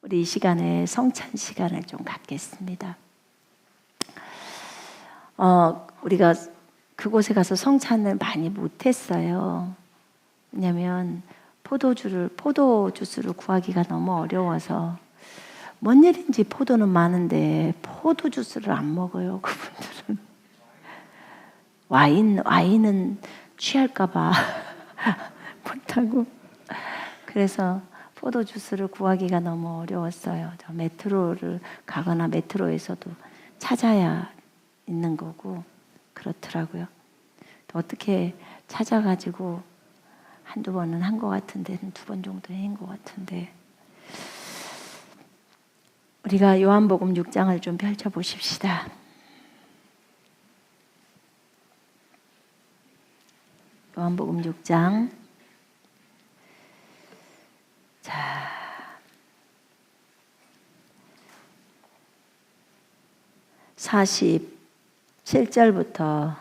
우리 이 시간에 성찬 시간을 좀 갖겠습니다. 우리가 그곳에 가서 성찬을 많이 못했어요. 왜냐하면 포도주스를 구하기가 너무 어려워서. 뭔 일인지 포도는 많은데 포도주스를 안 먹어요, 그분들은. 와인은 취할까봐 못하고. 그래서 포도주스를 구하기가 너무 어려웠어요. 저 메트로를 가거나 메트로에서도 찾아야 있는 거고 그렇더라고요. 또 어떻게 찾아가지고 한두 번은 한 것 같은데, 두 번 정도 한 것 같은데. 우리가 요한복음 6장을 좀 펼쳐보십시다. 요한복음 6장. 자, 47절부터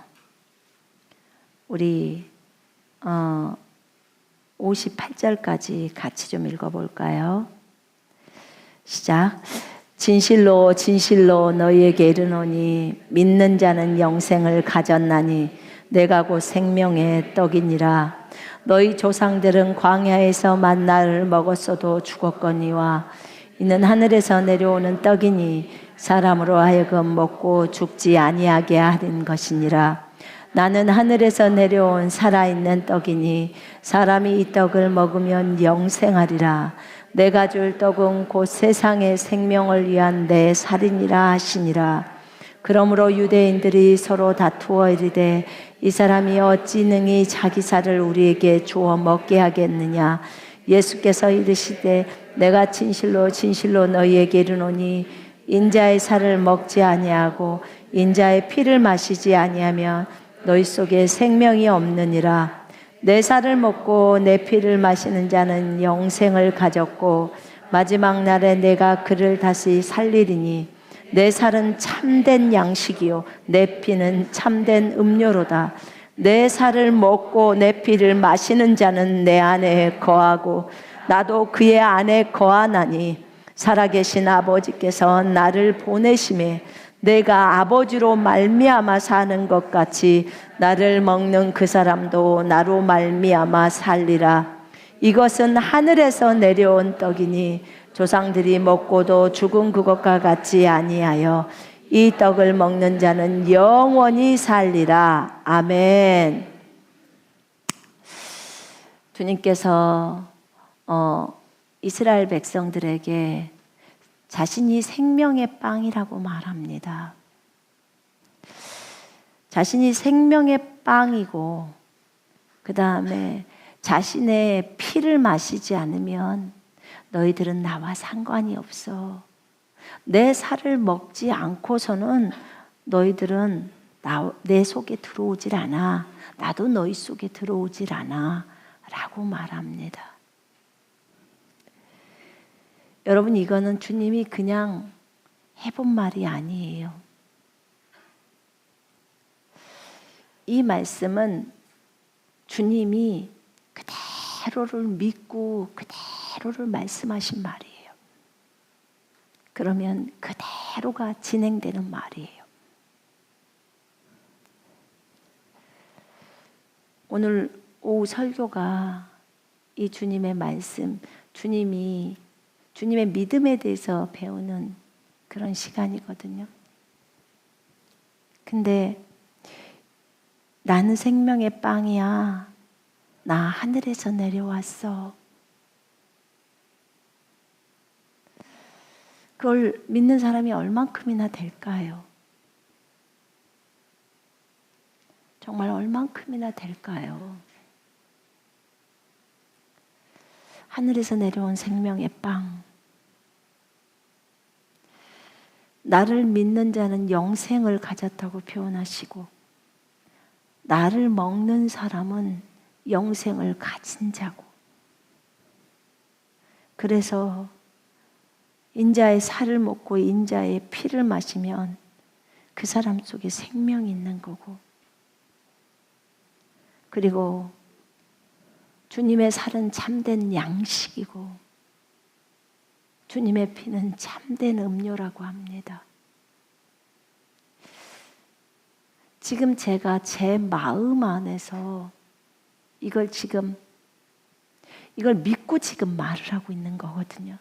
우리 58절까지 같이 좀 읽어볼까요? 시작. 진실로 진실로 너희에게 이르노니 믿는 자는 영생을 가졌나니 내가 곧 생명의 떡이니라. 너희 조상들은 광야에서 만나를 먹었어도 죽었거니와 이는 하늘에서 내려오는 떡이니 사람으로 하여금 먹고 죽지 아니하게 하는 것이니라. 나는 하늘에서 내려온 살아있는 떡이니 사람이 이 떡을 먹으면 영생하리라. 내가 줄 떡은 곧 세상의 생명을 위한 내 살이니라 하시니라. 그러므로 유대인들이 서로 다투어 이르되 이 사람이 어찌 능히 자기 살을 우리에게 주어 먹게 하겠느냐. 예수께서 이르시되 내가 진실로 진실로 너희에게 이르노니 인자의 살을 먹지 아니하고 인자의 피를 마시지 아니하면 너희 속에 생명이 없느니라. 내 살을 먹고 내 피를 마시는 자는 영생을 가졌고 마지막 날에 내가 그를 다시 살리리니 내 살은 참된 양식이요 내 피는 참된 음료로다. 내 살을 먹고 내 피를 마시는 자는 내 안에 거하고 나도 그의 안에 거하나니 살아계신 아버지께서 나를 보내심에 내가 아버지로 말미암아 사는 것 같이 나를 먹는 그 사람도 나로 말미암아 살리라. 이것은 하늘에서 내려온 떡이니 조상들이 먹고도 죽은 그것과 같지 아니하여 이 떡을 먹는 자는 영원히 살리라. 아멘. 주님께서 이스라엘 백성들에게 자신이 생명의 빵이라고 말합니다. 자신이 생명의 빵이고 그 다음에 자신의 피를 마시지 않으면 너희들은 나와 상관이 없어. 내 살을 먹지 않고서는 너희들은 내 속에 들어오질 않아. 나도 너희 속에 들어오질 않아 라고 말합니다. 여러분, 이거는 주님이 그냥 해본 말이 아니에요. 이 말씀은 주님이 그대로를 믿고 그대로를 말씀하신 말이에요. 그러면 그대로가 진행되는 말이에요. 오늘 오후 설교가 이 주님의 말씀, 주님의 믿음에 대해서 배우는 그런 시간이거든요. 근데 나는 생명의 빵이야. 나 하늘에서 내려왔어. 그걸 믿는 사람이 얼만큼이나 될까요? 정말 얼만큼이나 될까요? 하늘에서 내려온 생명의 빵. 나를 믿는 자는 영생을 가졌다고 표현하시고 나를 먹는 사람은 영생을 가진 자고, 그래서 인자의 살을 먹고 인자의 피를 마시면 그 사람 속에 생명이 있는 거고, 그리고 주님의 살은 참된 양식이고 주님의 피는 참된 음료라고 합니다. 지금 제가 제 마음 안에서 이걸 믿고 지금 말을 하고 있는 거거든요.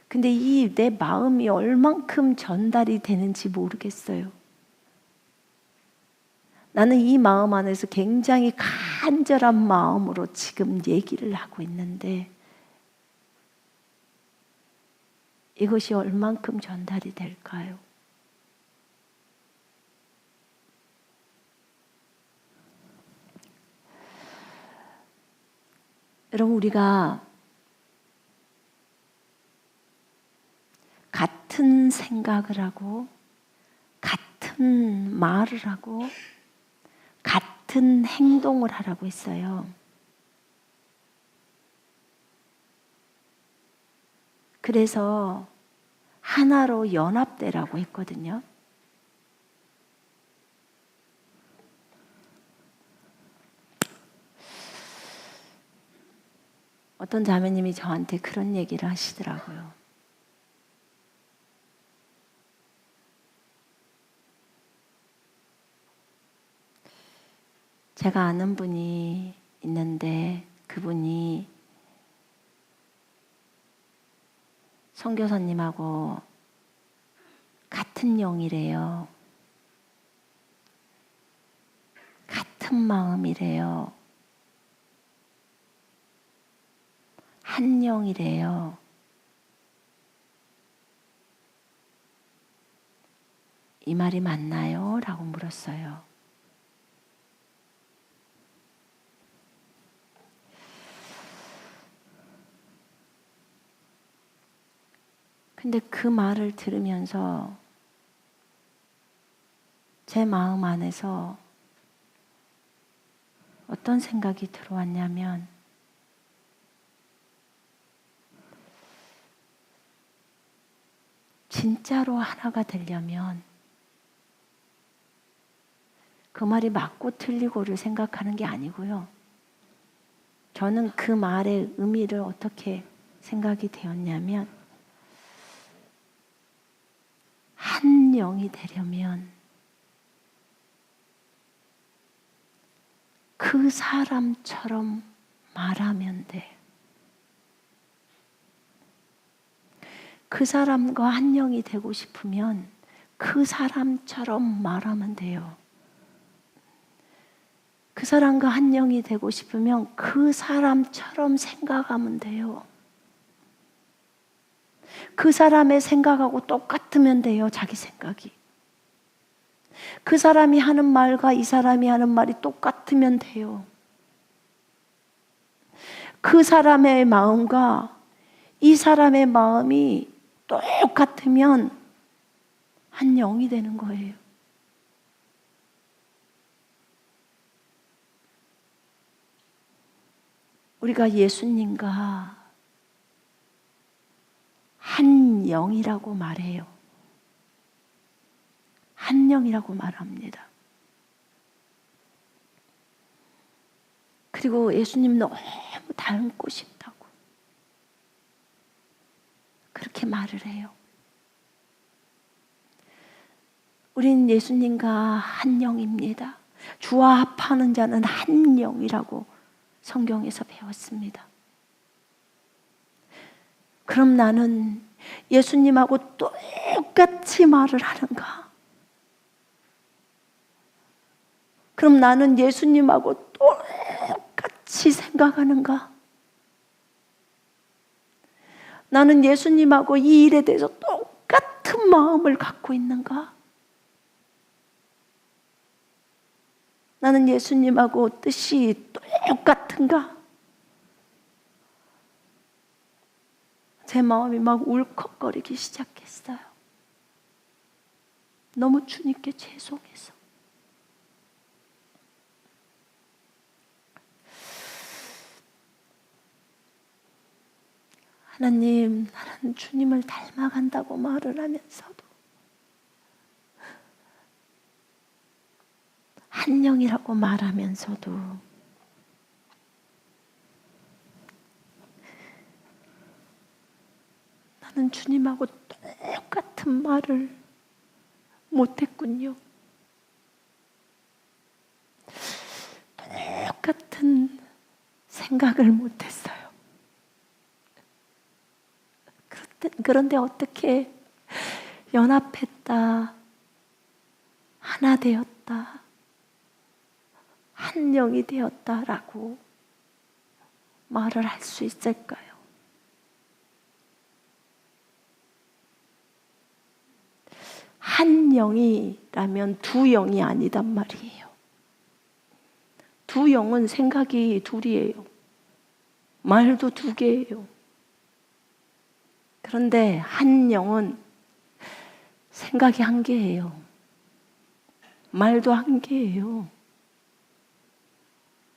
근데 이 내 마음이 얼만큼 전달이 되는지 모르겠어요. 나는 이 마음 안에서 굉장히 간절한 마음으로 지금 얘기를 하고 있는데 이것이 얼만큼 전달이 될까요? 여러분, 우리가 같은 생각을 하고 같은 말을 하고 같은 행동을 하라고 했어요. 그래서 하나로 연합되라고 했거든요. 어떤 자매님이 저한테 그런 얘기를 하시더라고요. 제가 아는 분이 있는데 그분이 선교사님하고 같은 영이래요. 같은 마음이래요. 한 영이래요. 이 말이 맞나요? 라고 물었어요. 근데 그 말을 들으면서 제 마음 안에서 어떤 생각이 들어왔냐면 진짜로 하나가 되려면 그 말이 맞고 틀리고를 생각하는 게 아니고요. 저는 그 말의 의미를 어떻게 생각이 되었냐면 한 영이 되려면 그 사람처럼 말하면 돼. 그 사람과 한 영이 되고 싶으면 그 사람처럼 말하면 돼요. 그 사람과 한 영이 되고 싶으면 그 사람처럼 생각하면 돼요. 그 사람의 생각하고 똑같으면 돼요, 자기 생각이. 그 사람이 하는 말과 이 사람이 하는 말이 똑같으면 돼요. 그 사람의 마음과 이 사람의 마음이 똑같으면 한 영이 되는 거예요. 우리가 예수님과 한 영이라고 말해요. 한 영이라고 말합니다. 그리고 예수님 너무 닮고 싶다고 그렇게 말을 해요. 우린 예수님과 한 영입니다. 주와 합하는 자는 한 영이라고 성경에서 배웠습니다. 그럼 나는 예수님하고 똑같이 말을 하는가? 그럼 나는 예수님하고 똑같이 생각하는가? 나는 예수님하고 이 일에 대해서 똑같은 마음을 갖고 있는가? 나는 예수님하고 뜻이 똑같은가? 제 마음이 막 울컥거리기 시작했어요. 너무 주님께 죄송해서. 하나님, 나는 주님을 닮아간다고 말을 하면서도 한 영이라고 말하면서도 나는 주님하고 똑같은 말을 못했군요. 똑같은 생각을 못했어요. 그런데 어떻게 연합했다, 하나 되었다, 한 영이 되었다라고 말을 할 수 있을까요? 한 영이라면 두 영이 아니단 말이에요. 두 영은 생각이 둘이에요. 말도 두 개예요. 그런데 한 영은 생각이 한 개예요. 말도 한 개예요.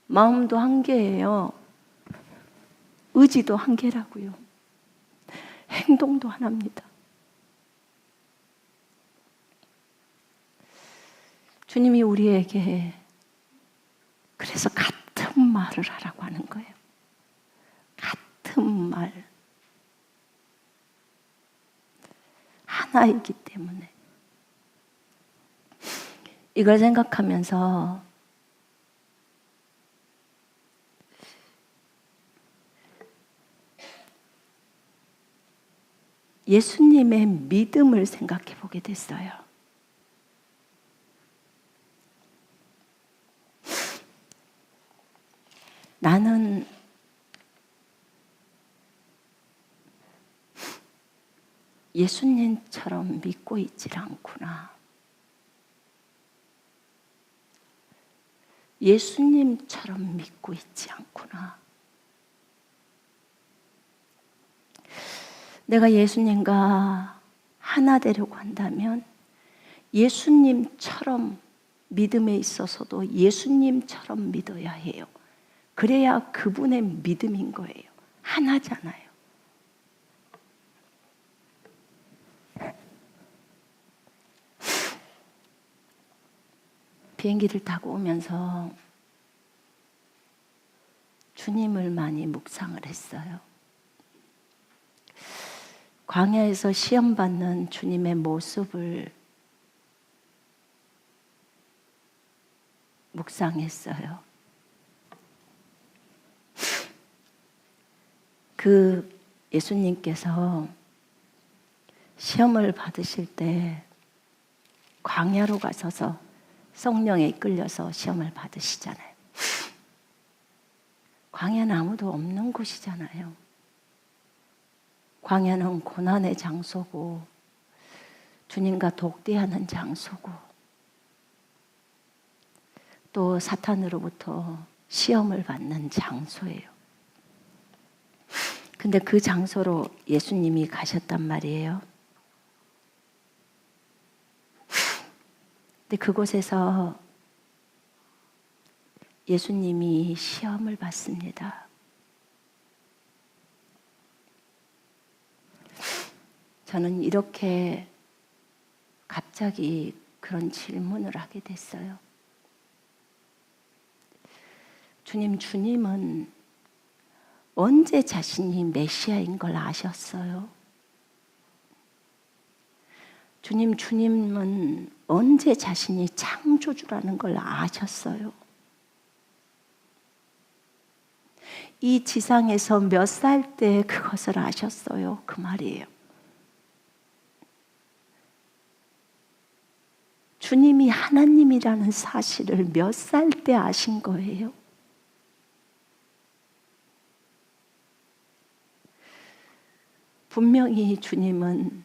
마음도 한 개예요. 의지도 한 개라고요. 행동도 하나입니다. 주님이 우리에게 그래서 같은 말을 하라고 하는 거예요. 같은 말. 하나이기 때문에. 이걸 생각하면서 예수님의 믿음을 생각해 보게 됐어요. 나는 예수님처럼 믿고 있질 않구나. 예수님처럼 믿고 있지 않구나. 내가 예수님과 하나 되려고 한다면 예수님처럼 믿음에 있어서도 예수님처럼 믿어야 해요. 그래야 그분의 믿음인 거예요. 하나잖아요. 비행기를 타고 오면서 주님을 많이 묵상을 했어요. 광야에서 시험받는 주님의 모습을 묵상했어요. 그 예수님께서 시험을 받으실 때 광야로 가셔서 성령에 이끌려서 시험을 받으시잖아요. 광야는 아무도 없는 곳이잖아요. 광야는 고난의 장소고 주님과 독대하는 장소고 또 사탄으로부터 시험을 받는 장소예요. 근데 그 장소로 예수님이 가셨단 말이에요. 근데 그곳에서 예수님이 시험을 받습니다. 저는 이렇게 갑자기 그런 질문을 하게 됐어요. 주님은 언제 자신이 메시아인 걸 아셨어요? 주님은 언제 자신이 창조주라는 걸 아셨어요? 이 지상에서 몇 살 때 그것을 아셨어요? 그 말이에요. 주님이 하나님이라는 사실을 몇 살 때 아신 거예요? 분명히 주님은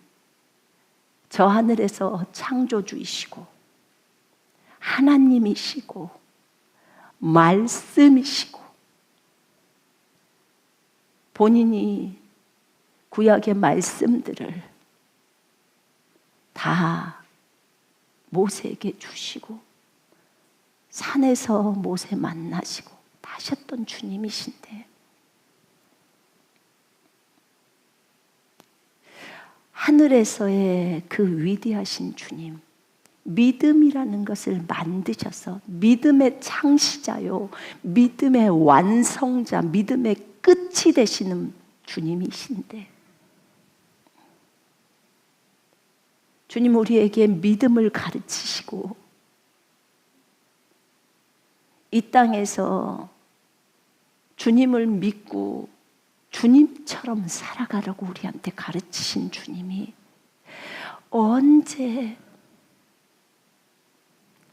저 하늘에서 창조주이시고 하나님이시고 말씀이시고 본인이 구약의 말씀들을 다 모세에게 주시고 산에서 모세 만나시고 다 하셨던 주님이신데 하늘에서의 그 위대하신 주님, 믿음이라는 것을 만드셔서 믿음의 창시자요, 믿음의 완성자, 믿음의 끝이 되시는 주님이신데 주님 우리에게 믿음을 가르치시고 이 땅에서 주님을 믿고 주님처럼 살아가라고 우리한테 가르치신 주님이 언제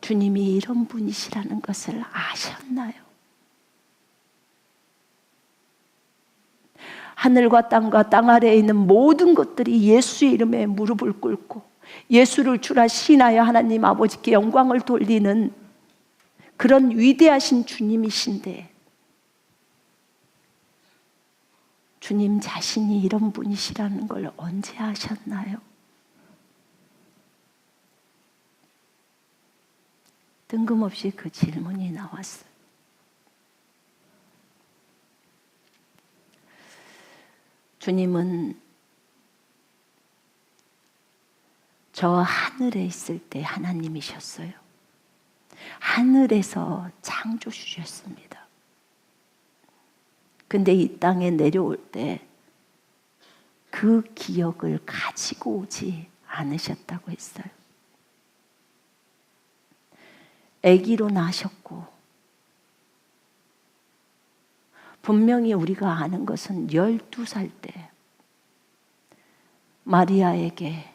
주님이 이런 분이시라는 것을 아셨나요? 하늘과 땅과 땅 아래에 있는 모든 것들이 예수의 이름에 무릎을 꿇고 예수를 주라 신하여 하나님 아버지께 영광을 돌리는 그런 위대하신 주님이신데 주님 자신이 이런 분이시라는 걸 언제 아셨나요? 뜬금없이 그 질문이 나왔어요. 주님은 저 하늘에 있을 때 하나님이셨어요. 하늘에서 창조주셨습니다. 근데 이 땅에 내려올 때 그 기억을 가지고 오지 않으셨다고 했어요. 아기로 나셨고 분명히 우리가 아는 것은 12살 때 마리아에게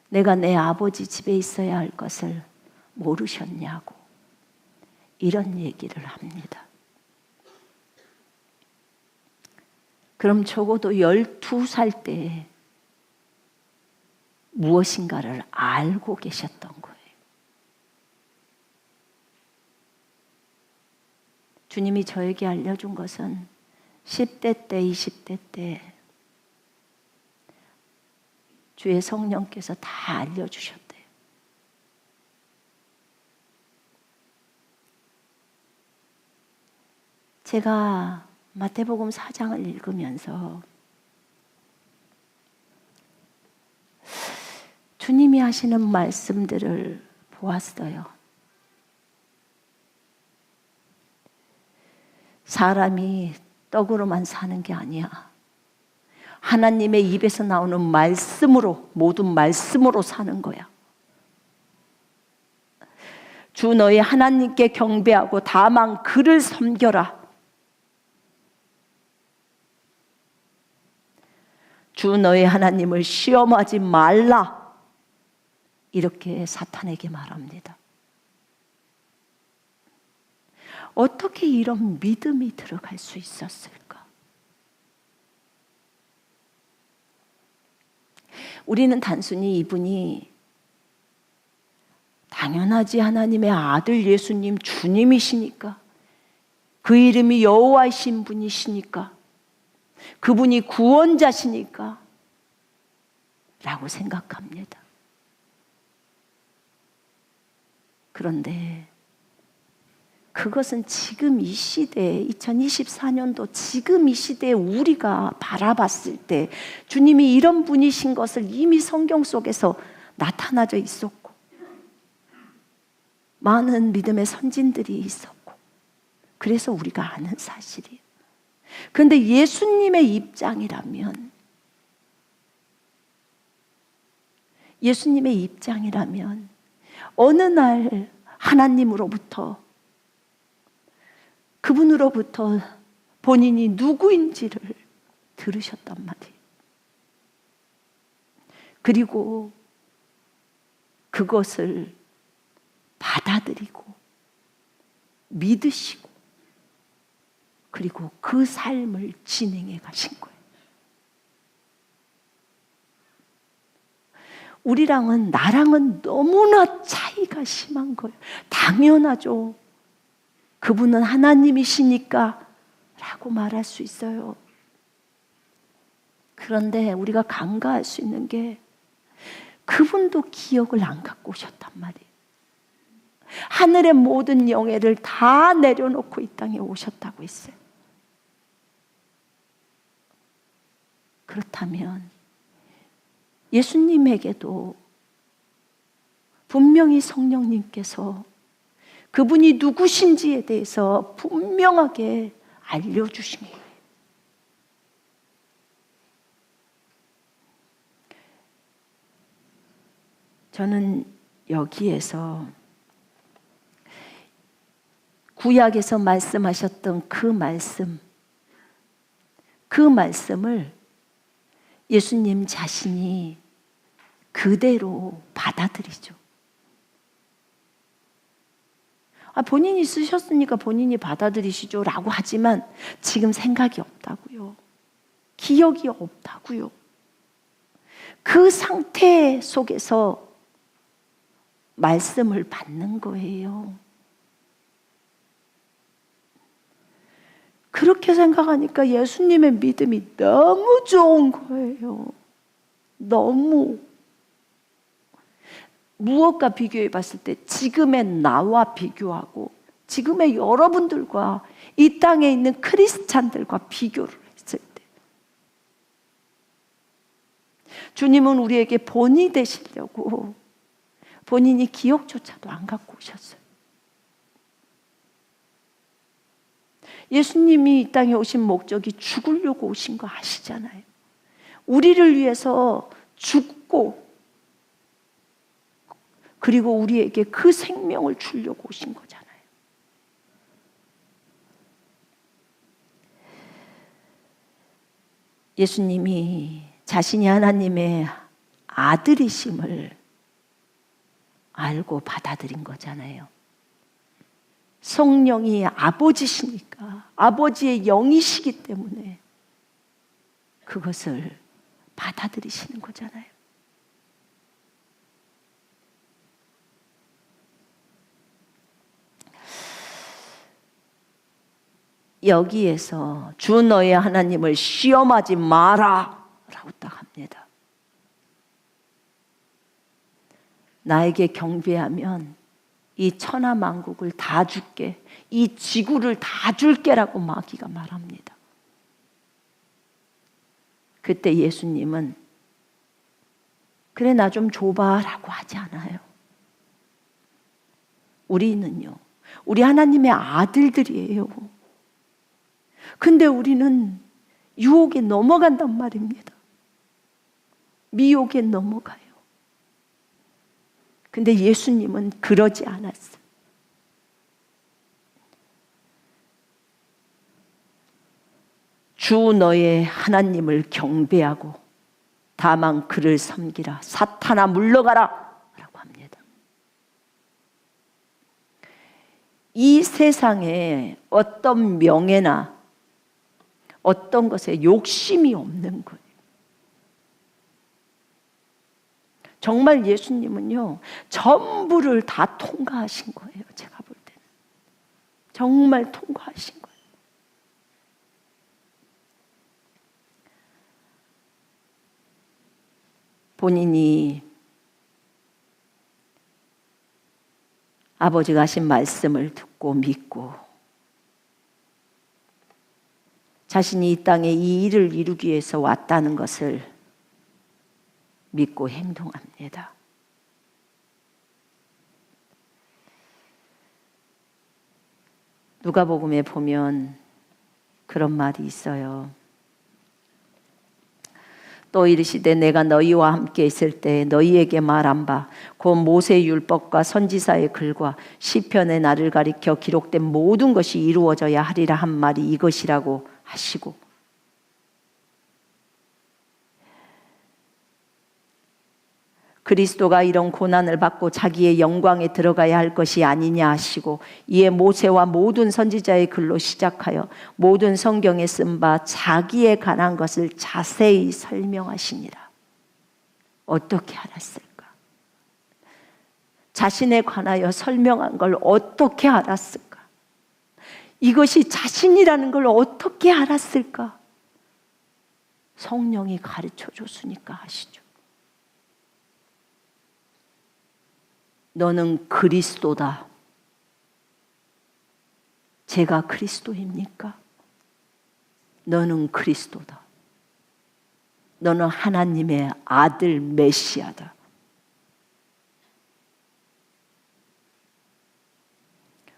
내가 내 아버지 집에 있어야 할 것을 모르셨냐고 이런 얘기를 합니다. 그럼 적어도 12살 때 무엇인가를 알고 계셨던 거예요. 주님이 저에게 알려준 것은 10대 때, 20대 때 주의 성령께서 다 알려주셨대요. 제가 마태복음 4장을 읽으면서 주님이 하시는 말씀들을 보았어요. 사람이 떡으로만 사는 게 아니야. 하나님의 입에서 나오는 말씀으로, 모든 말씀으로 사는 거야. 주 너희 하나님께 경배하고 다만 그를 섬겨라. 주 너희 하나님을 시험하지 말라. 이렇게 사탄에게 말합니다. 어떻게 이런 믿음이 들어갈 수 있었을까? 우리는 단순히 이분이 당연하지 하나님의 아들 예수님 주님이시니까 그 이름이 여호와이신 분이시니까 그분이 구원자시니까 라고 생각합니다. 그런데 그것은 지금 이 시대에 2024년도 지금 이 시대에 우리가 바라봤을 때 주님이 이런 분이신 것을 이미 성경 속에서 나타나져 있었고 많은 믿음의 선진들이 있었고 그래서 우리가 아는 사실이에요. 그런데 예수님의 입장이라면 어느 날 하나님으로부터 그분으로부터 본인이 누구인지를 들으셨단 말이에요. 그리고 그것을 받아들이고 믿으시고 그리고 그 삶을 진행해 가신 거예요. 나랑은 너무나 차이가 심한 거예요. 당연하죠. 그분은 하나님이시니까 라고 말할 수 있어요. 그런데 우리가 간과할 수 있는 게 그분도 기억을 안 갖고 오셨단 말이에요. 하늘의 모든 영예를 다 내려놓고 이 땅에 오셨다고 했어요. 그렇다면 예수님에게도 분명히 성령님께서 그분이 누구신지에 대해서 분명하게 알려주신 거예요. 저는 여기에서 구약에서 말씀하셨던 그 말씀을 예수님 자신이 그대로 받아들이죠. 본인이 쓰셨으니까 본인이 받아들이시죠 라고 하지만 지금 생각이 없다고요. 기억이 없다고요. 그 상태 속에서 말씀을 받는 거예요. 그렇게 생각하니까 예수님의 믿음이 너무 좋은 거예요. 너무. 무엇과 비교해 봤을 때 지금의 나와 비교하고 지금의 여러분들과 이 땅에 있는 크리스찬들과 비교를 했을 때 주님은 우리에게 본이 되시려고 본인이 기억조차도 안 갖고 오셨어요. 예수님이 이 땅에 오신 목적이 죽으려고 오신 거 아시잖아요. 우리를 위해서 죽고 그리고 우리에게 그 생명을 주려고 오신 거잖아요. 예수님이 자신이 하나님의 아들이심을 알고 받아들인 거잖아요. 성령이 아버지시니까 아버지의 영이시기 때문에 그것을 받아들이시는 거잖아요. 여기에서 주 너의 하나님을 시험하지 마라 라고 딱 합니다. 나에게 경배하면 이 천하만국을 다 줄게, 이 지구를 다 줄게라고 마귀가 말합니다. 그때 예수님은 그래 나 좀 줘봐 라고 하지 않아요. 우리는요, 우리 하나님의 아들들이에요. 근데 우리는 유혹에 넘어간단 말입니다. 미혹에 넘어가요. 근데 예수님은 그러지 않았어요. 주 너의 하나님을 경배하고 다만 그를 섬기라. 사탄아 물러가라 라고 합니다. 이 세상에 어떤 명예나 어떤 것에 욕심이 없는 거예요. 정말 예수님은요, 전부를 다 통과하신 거예요. 제가 볼 때는. 정말 통과하신 거예요. 본인이 아버지가 하신 말씀을 듣고 믿고 자신이 이 땅에 이 일을 이루기 위해서 왔다는 것을 믿고 행동합니다. 누가복음에 보면 그런 말이 있어요. 또 이르시되 내가 너희와 함께 있을 때 너희에게 말한 바 곧 모세의 율법과 선지자의 글과 시편의 나를 가리켜 기록된 모든 것이 이루어져야 하리라 한 말이 이것이라고 하시고, 그리스도가 이런 고난을 받고 자기의 영광에 들어가야 할 것이 아니냐 하시고, 이에 모세와 모든 선지자의 글로 시작하여 모든 성경에 쓴 바 자기에 관한 것을 자세히 설명하시니라. 어떻게 알았을까? 자신에 관하여 설명한 걸 어떻게 알았을까? 이것이 자신이라는 걸 어떻게 알았을까? 성령이 가르쳐 줬으니까 하시죠. 너는 그리스도다. 제가 그리스도입니까? 너는 그리스도다. 너는 하나님의 아들 메시아다.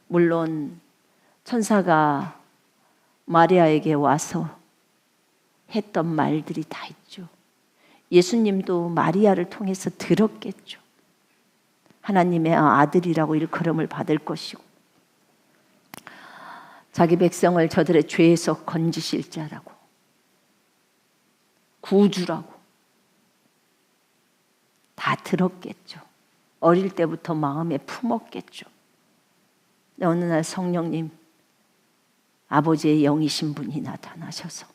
물론 천사가 마리아에게 와서 했던 말들이 다 있죠. 예수님도 마리아를 통해서 들었겠죠. 하나님의 아들이라고 일컬음을 받을 것이고 자기 백성을 저들의 죄에서 건지실 자라고 구주라고 다 들었겠죠. 어릴 때부터 마음에 품었겠죠. 어느 날 성령님 아버지의 영이신 분이 나타나셔서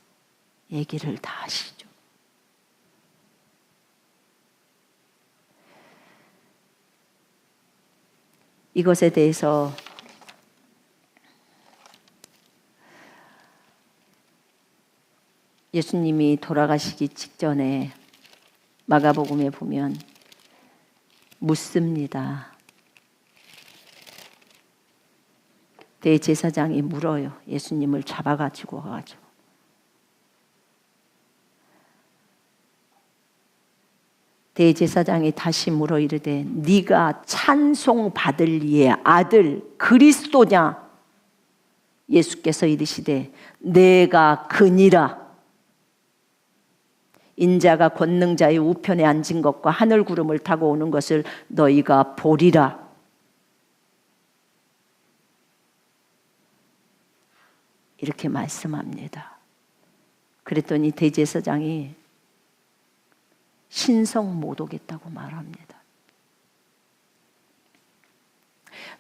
얘기를 다 하시죠. 이것에 대해서 예수님이 돌아가시기 직전에 마가복음에 보면 묻습니다. 대제사장이 물어요. 예수님을 잡아가지고 와가지고. 대제사장이 다시 물어 이르되 네가 찬송받을 이의 아들 그리스도냐? 예수께서 이르시되 내가 그니라. 인자가 권능자의 우편에 앉은 것과 하늘 구름을 타고 오는 것을 너희가 보리라. 이렇게 말씀합니다. 그랬더니 대제사장이 신성 못 오겠다고 말합니다.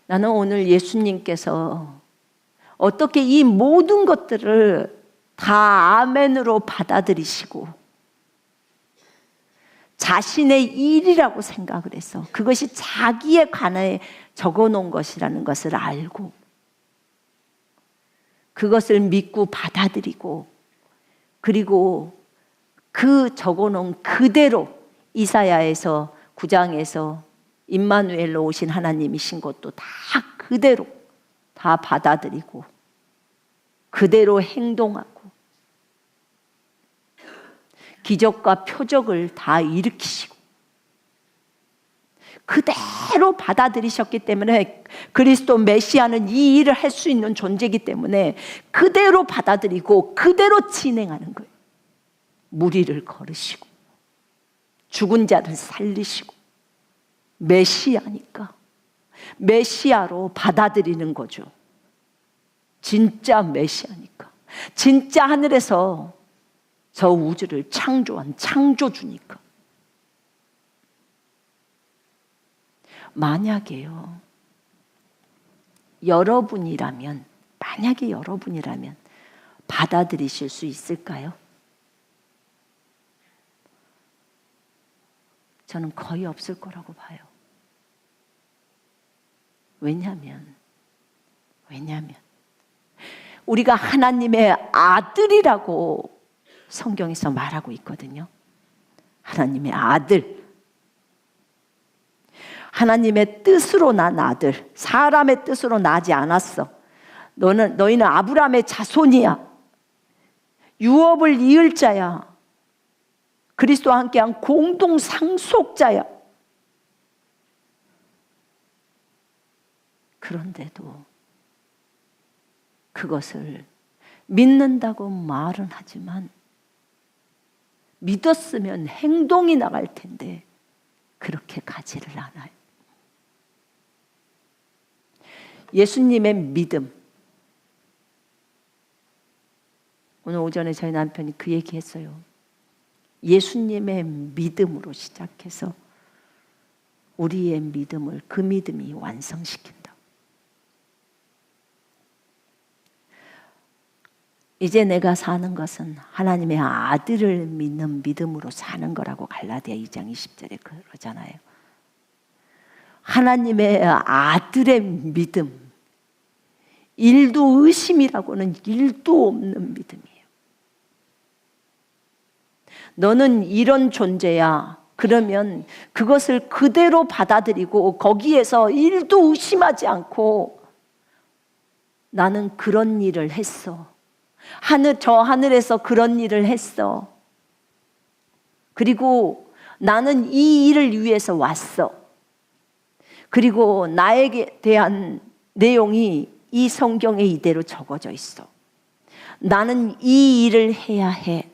나는 오늘 예수님께서 어떻게 이 모든 것들을 다 아멘으로 받아들이시고 자신의 일이라고 생각을 해서 그것이 자기의 관에 적어놓은 것이라는 것을 알고 그것을 믿고 받아들이고 그리고 그 적어놓은 그대로 이사야에서 9장에서 임마누엘로 오신 하나님이신 것도 다 그대로 다 받아들이고 그대로 행동하고 기적과 표적을 다 일으키시고 그대로 받아들이셨기 때문에 그리스도 메시아는 이 일을 할 수 있는 존재이기 때문에 그대로 받아들이고 그대로 진행하는 거예요. 무리를 걸으시고 죽은 자를 살리시고 메시아니까 메시아로 받아들이는 거죠. 진짜 메시아니까 진짜 하늘에서 저 우주를 창조한 창조주니까. 만약에 여러분이라면 받아들이실 수 있을까요? 저는 거의 없을 거라고 봐요. 왜냐하면 우리가 하나님의 아들이라고 성경에서 말하고 있거든요. 하나님의 아들, 하나님의 뜻으로 난 아들, 사람의 뜻으로 나지 않았어. 너희는 아브라함의 자손이야. 유업을 이을 자야. 그리스도와 함께한 공동 상속자야. 그런데도 그것을 믿는다고 말은 하지만 믿었으면 행동이 나갈 텐데 그렇게 가지를 않아요. 예수님의 믿음. 오늘 오전에 저희 남편이 그 얘기했어요. 예수님의 믿음으로 시작해서 우리의 믿음을 그 믿음이 완성시킨다. 이제 내가 사는 것은 하나님의 아들을 믿는 믿음으로 사는 거라고 갈라디아 2장 20절에 그러잖아요. 하나님의 아들의 믿음, 일도 의심이라고는 일도 없는 믿음이에요. 너는 이런 존재야. 그러면 그것을 그대로 받아들이고 거기에서 일도 의심하지 않고 나는 그런 일을 했어. 저 하늘에서 그런 일을 했어. 그리고 나는 이 일을 위해서 왔어. 그리고 나에게 대한 내용이 이 성경에 이대로 적어져 있어. 나는 이 일을 해야 해.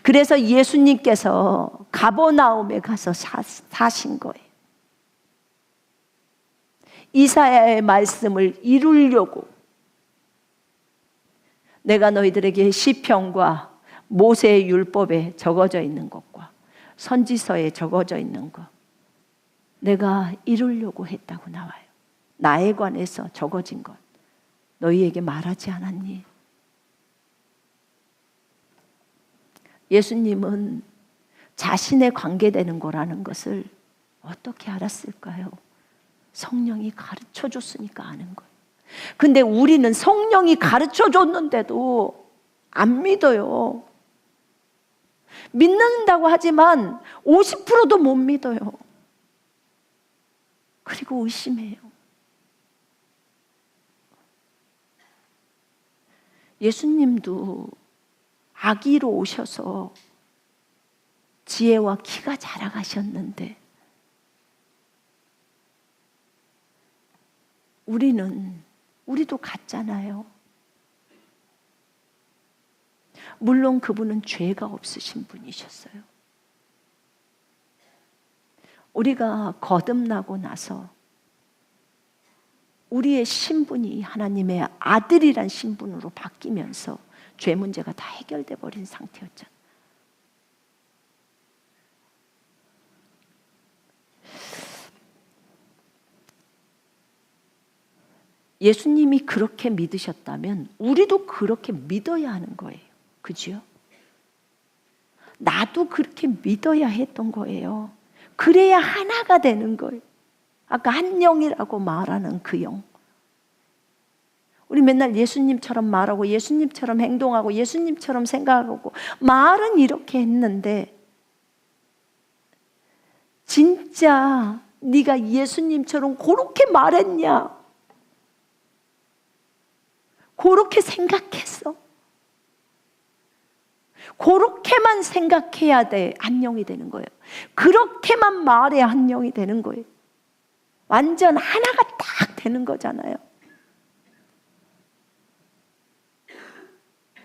그래서 예수님께서 가버나움에 가서 사신 거예요. 이사야의 말씀을 이루려고 내가 너희들에게 시편과 모세의 율법에 적어져 있는 것과 선지서에 적어져 있는 것 내가 이루려고 했다고 나와요. 나에 관해서 적어진 것 너희에게 말하지 않았니? 예수님은 자신에 관계되는 거라는 것을 어떻게 알았을까요? 성령이 가르쳐 줬으니까 아는 거예요. 근데 우리는 성령이 가르쳐 줬는데도 안 믿어요. 믿는다고 하지만 50%도 못 믿어요. 그리고 의심해요. 예수님도 아기로 오셔서 지혜와 키가 자라가셨는데 우리도 같잖아요. 물론 그분은 죄가 없으신 분이셨어요. 우리가 거듭나고 나서 우리의 신분이 하나님의 아들이란 신분으로 바뀌면서 죄 문제가 다 해결돼 버린 상태였잖아요. 예수님이 그렇게 믿으셨다면 우리도 그렇게 믿어야 하는 거예요. 그죠? 나도 그렇게 믿어야 했던 거예요. 그래야 하나가 되는 거예요. 아까 한 영이라고 말하는 그 영. 우리 맨날 예수님처럼 말하고 예수님처럼 행동하고 예수님처럼 생각하고 말은 이렇게 했는데 진짜 네가 예수님처럼 그렇게 말했냐? 그렇게 생각했어? 그렇게만 생각해야 돼. 한 영이 되는 거예요. 그렇게만 말해야 한 영이 되는 거예요. 완전 하나가 딱 되는 거잖아요.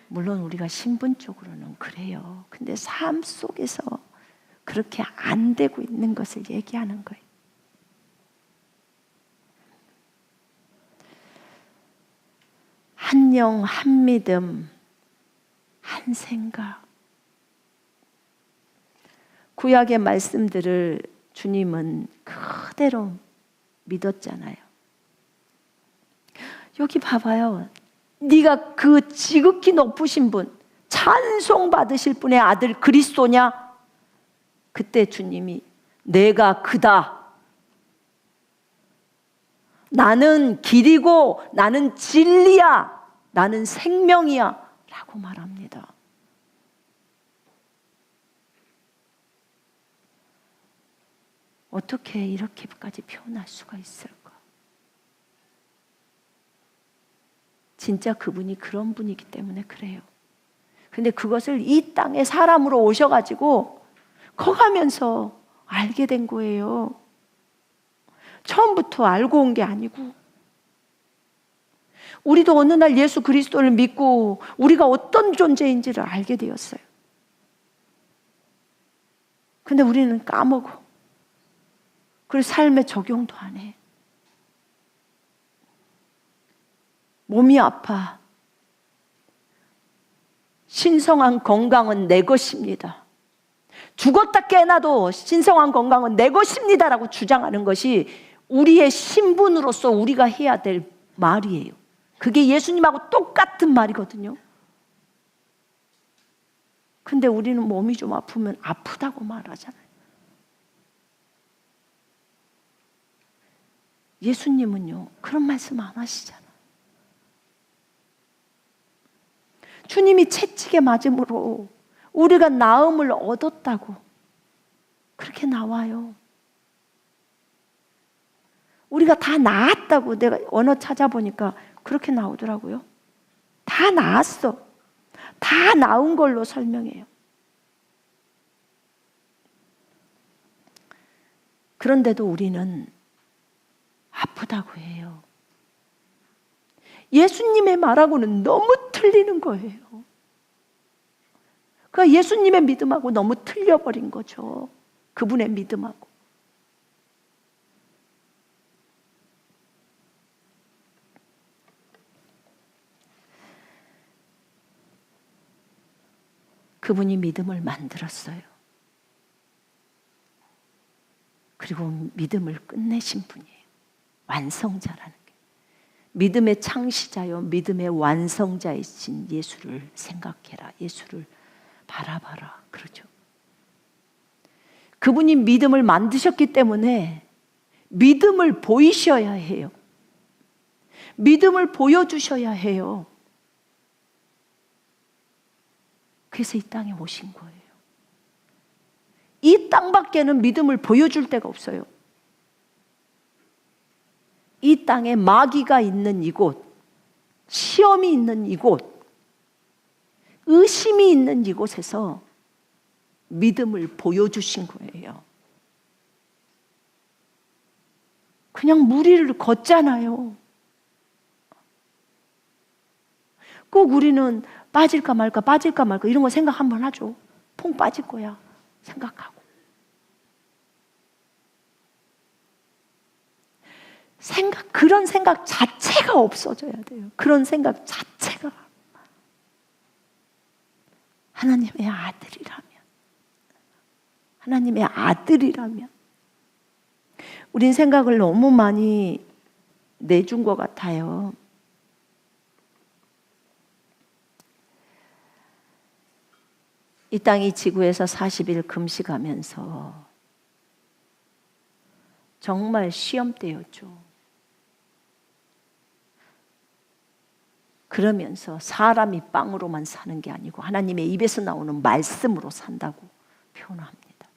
물론 우리가 신분적으로는 그래요. 근데 삶 속에서 그렇게 안 되고 있는 것을 얘기하는 거예요. 한 영, 한 믿음, 한 생각. 구약의 말씀들을 주님은 그대로 믿었잖아요. 여기 봐봐요. 네가 그 지극히 높으신 분, 찬송 받으실 분의 아들 그리스도냐? 그때 주님이 내가 그다. 나는 길이고 나는 진리야. 나는 생명이야. 라고 말합니다. 어떻게 이렇게까지 표현할 수가 있을까? 진짜 그분이 그런 분이기 때문에 그래요. 근데 그것을 이 땅에 사람으로 오셔가지고 커가면서 알게 된 거예요. 처음부터 알고 온 게 아니고. 우리도 어느 날 예수 그리스도를 믿고 우리가 어떤 존재인지를 알게 되었어요. 근데 우리는 까먹어. 그래서 삶에 적용도 안 해. 몸이 아파. 신성한 건강은 내 것입니다. 죽었다 깨어나도 신성한 건강은 내 것입니다라고 주장하는 것이 우리의 신분으로서 우리가 해야 될 말이에요. 그게 예수님하고 똑같은 말이거든요. 근데 우리는 몸이 좀 아프면 아프다고 말하잖아요. 예수님은요, 그런 말씀 안 하시잖아요. 주님이 채찍에 맞음으로 우리가 나음을 얻었다고 그렇게 나와요. 우리가 다 나았다고 내가 언어 찾아보니까 그렇게 나오더라고요. 다 나았어. 다 나은 걸로 설명해요. 그런데도 우리는 아프다고 해요. 예수님의 말하고는 너무 틀리는 거예요. 그 예수님의 믿음하고 너무 틀려버린 거죠. 그분의 믿음하고. 그분이 믿음을 만들었어요. 그리고 믿음을 끝내신 분이에요. 완성자라는 게. 믿음의 창시자요 믿음의 완성자이신 예수를 생각해라. 예수를 바라봐라. 그러죠. 그분이 믿음을 만드셨기 때문에 믿음을 보이셔야 해요. 믿음을 보여주셔야 해요. 그래서 이 땅에 오신 거예요. 이 땅밖에는 믿음을 보여줄 데가 없어요. 이 땅에 마귀가 있는 이곳, 시험이 있는 이곳, 의심이 있는 이곳에서 믿음을 보여주신 거예요. 그냥 무리를 걷잖아요. 꼭 우리는 빠질까 말까 이런 거 생각 한번 하죠. 퐁 빠질 거야 생각하고. 그런 생각 자체가 없어져야 돼요. 그런 생각 자체가. 하나님의 아들이라면 우린 생각을 너무 많이 내준 것 같아요. 이 땅이 지구에서 40일 금식하면서 정말 시험 때였죠. 그러면서 사람이 빵으로만 사는 게 아니고 하나님의 입에서 나오는 말씀으로 산다고 표현합니다.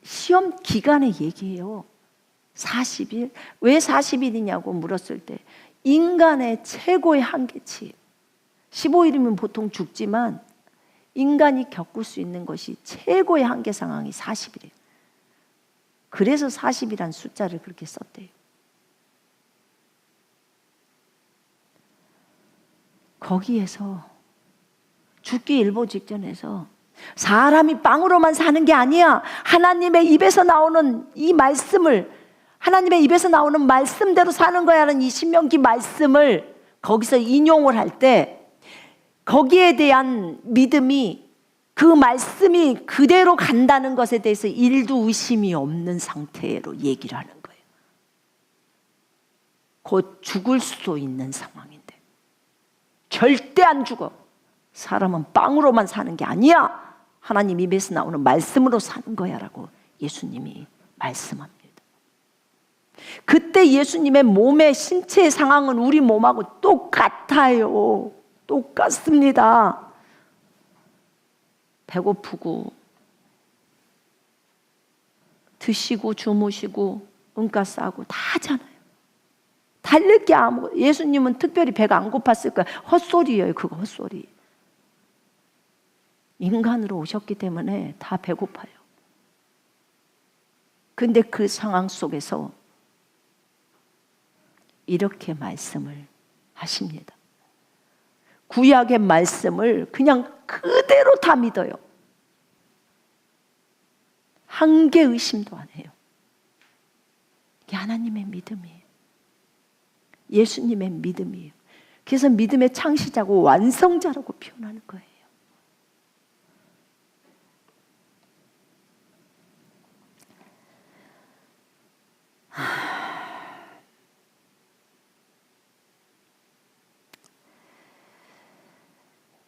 시험 기간의 얘기예요. 40일. 왜 40일이냐고 물었을 때 인간의 최고의 한계치. 15일이면 보통 죽지만 인간이 겪을 수 있는 것이 최고의 한계 상황이 40일이에요. 그래서 40이란 숫자를 그렇게 썼대요. 거기에서 죽기 일보 직전에서 사람이 빵으로만 사는 게 아니야. 하나님의 입에서 나오는 이 말씀을, 하나님의 입에서 나오는 말씀대로 사는 거야라는 이 신명기 말씀을 거기서 인용을 할 때 거기에 대한 믿음이, 그 말씀이 그대로 간다는 것에 대해서 일도 의심이 없는 상태로 얘기를 하는 거예요. 곧 죽을 수도 있는 상황인데 절대 안 죽어. 사람은 빵으로만 사는 게 아니야. 하나님 입에서 나오는 말씀으로 사는 거야 라고 예수님이 말씀합니다. 그때 예수님의 몸의 신체의 상황은 우리 몸하고 똑같아요. 똑같습니다. 배고프고 드시고 주무시고 은가 싸고 다 하잖아요. 달릴 게 아무것도. 예수님은 특별히 배가 안 고팠을 거야. 헛소리예요. 그거 헛소리. 인간으로 오셨기 때문에 다 배고파요. 근데 그 상황 속에서 이렇게 말씀을 하십니다. 구약의 말씀을 그냥 그대로 다 믿어요. 한 개 의심도 안 해요. 이게 하나님의 믿음이에요. 예수님의 믿음이에요. 그래서 믿음의 창시자고 완성자라고 표현하는 거예요.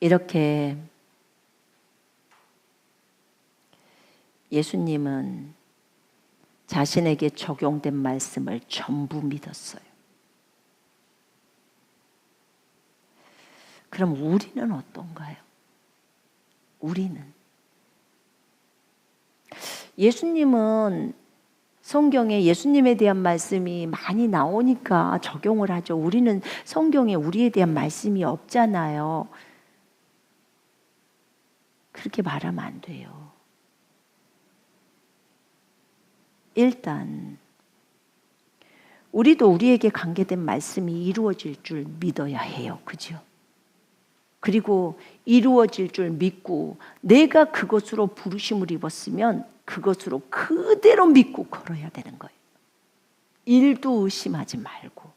이렇게 예수님은 자신에게 적용된 말씀을 전부 믿었어요. 그럼 우리는 어떤가요? 우리는 예수님은 성경에 예수님에 대한 말씀이 많이 나오니까 적용을 하죠. 우리는 성경에 우리에 대한 말씀이 없잖아요. 그렇게 말하면 안 돼요. 일단 우리도 우리에게 관계된 말씀이 이루어질 줄 믿어야 해요. 그죠? 그리고 이루어질 줄 믿고 내가 그것으로 부르심을 입었으면 그것으로 그대로 믿고 걸어야 되는 거예요. 일도 의심하지 말고.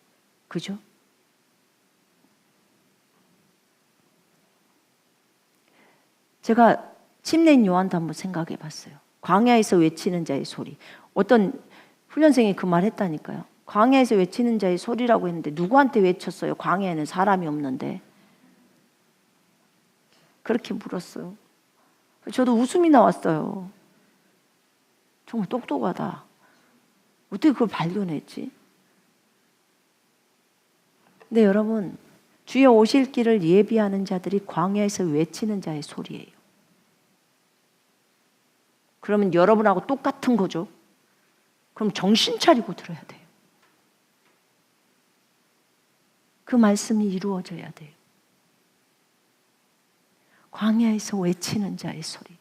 그죠? 제가 침례인 요한도 한번 생각해 봤어요. 광야에서 외치는 자의 소리. 어떤 훈련생이 그 말 했다니까요. 광야에서 외치는 자의 소리라고 했는데 누구한테 외쳤어요? 광야에는 사람이 없는데. 그렇게 물었어요. 저도 웃음이 나왔어요. 정말 똑똑하다. 어떻게 그걸 발견했지? 근데 여러분, 주여 오실 길을 예비하는 자들이 광야에서 외치는 자의 소리예요. 그러면 여러분하고 똑같은 거죠. 그럼 정신 차리고 들어야 돼요. 그 말씀이 이루어져야 돼요. 광야에서 외치는 자의 소리.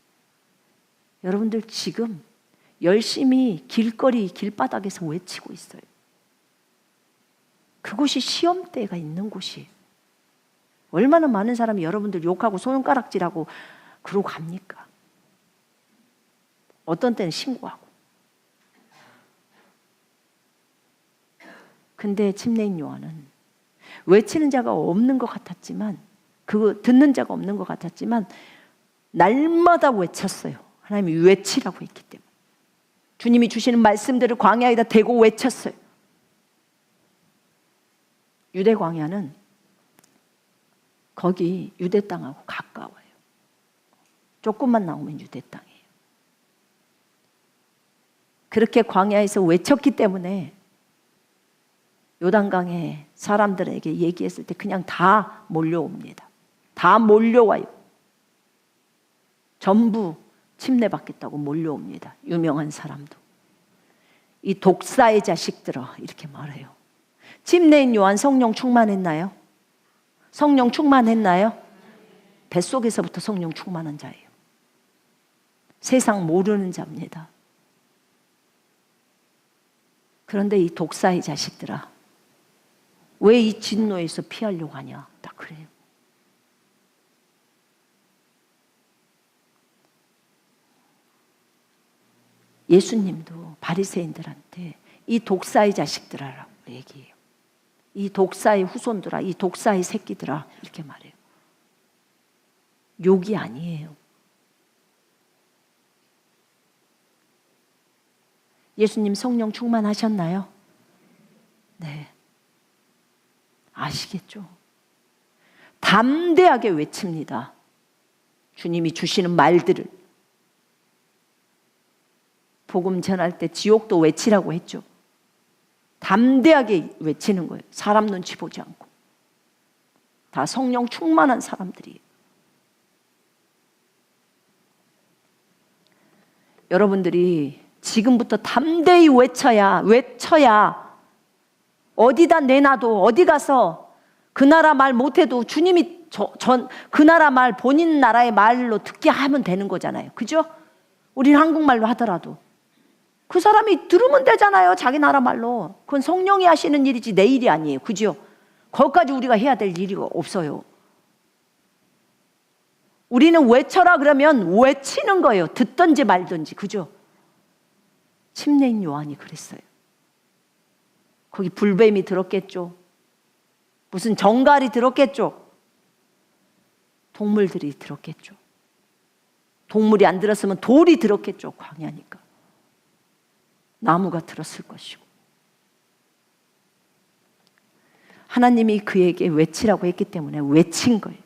여러분들 지금 열심히 길거리, 길바닥에서 외치고 있어요. 그곳이 시험대가 있는 곳이에요. 얼마나 많은 사람이 여러분들 욕하고 손가락질하고 그러고 갑니까? 어떤 때는 신고하고. 근데 침례인 요한은 외치는 자가 없는 것 같았지만, 그거 듣는 자가 없는 것 같았지만 날마다 외쳤어요. 하나님이 외치라고 했기 때문에. 주님이 주시는 말씀들을 광야에다 대고 외쳤어요. 유대 광야는 거기 유대 땅하고 가까워요. 조금만 나오면 유대 땅이에요. 그렇게 광야에서 외쳤기 때문에 요단강에 사람들에게 얘기했을 때 그냥 다 몰려옵니다. 다 몰려와요. 전부 침례받겠다고 몰려옵니다. 유명한 사람도. 이 독사의 자식들아, 이렇게 말해요. 침례인 요한 성령 충만했나요? 성령 충만했나요? 뱃속에서부터 성령 충만한 자예요. 세상 모르는 자입니다. 그런데 이 독사의 자식들아, 왜 이 진노에서 피하려고 하냐? 딱 그래요. 예수님도 바리새인들한테 이 독사의 자식들아라고 얘기해요. 이 독사의 후손들아, 이 독사의 새끼들아, 이렇게 말해요. 욕이 아니에요. 예수님 성령 충만하셨나요? 네. 아시겠죠? 담대하게 외칩니다. 주님이 주시는 말들을. 복음 전할 때 지옥도 외치라고 했죠. 담대하게 외치는 거예요. 사람 눈치 보지 않고. 다 성령 충만한 사람들이에요. 여러분들이 지금부터 담대히 외쳐야 어디다 내놔도, 어디 가서 그 나라 말 못해도 주님이 그 나라 말, 본인 나라의 말로 듣게 하면 되는 거잖아요. 그죠? 우리는 한국말로 하더라도 그 사람이 들으면 되잖아요. 자기 나라 말로. 그건 성령이 하시는 일이지 내 일이 아니에요. 그죠? 거기까지 우리가 해야 될 일이 없어요. 우리는 외쳐라 그러면 외치는 거예요. 듣든지 말든지. 그죠? 침례인 요한이 그랬어요. 거기 불뱀이 들었겠죠. 무슨 정갈이 들었겠죠. 동물들이 들었겠죠. 동물이 안 들었으면 돌이 들었겠죠. 광야니까. 나무가 들었을 것이고. 하나님이 그에게 외치라고 했기 때문에 외친 거예요.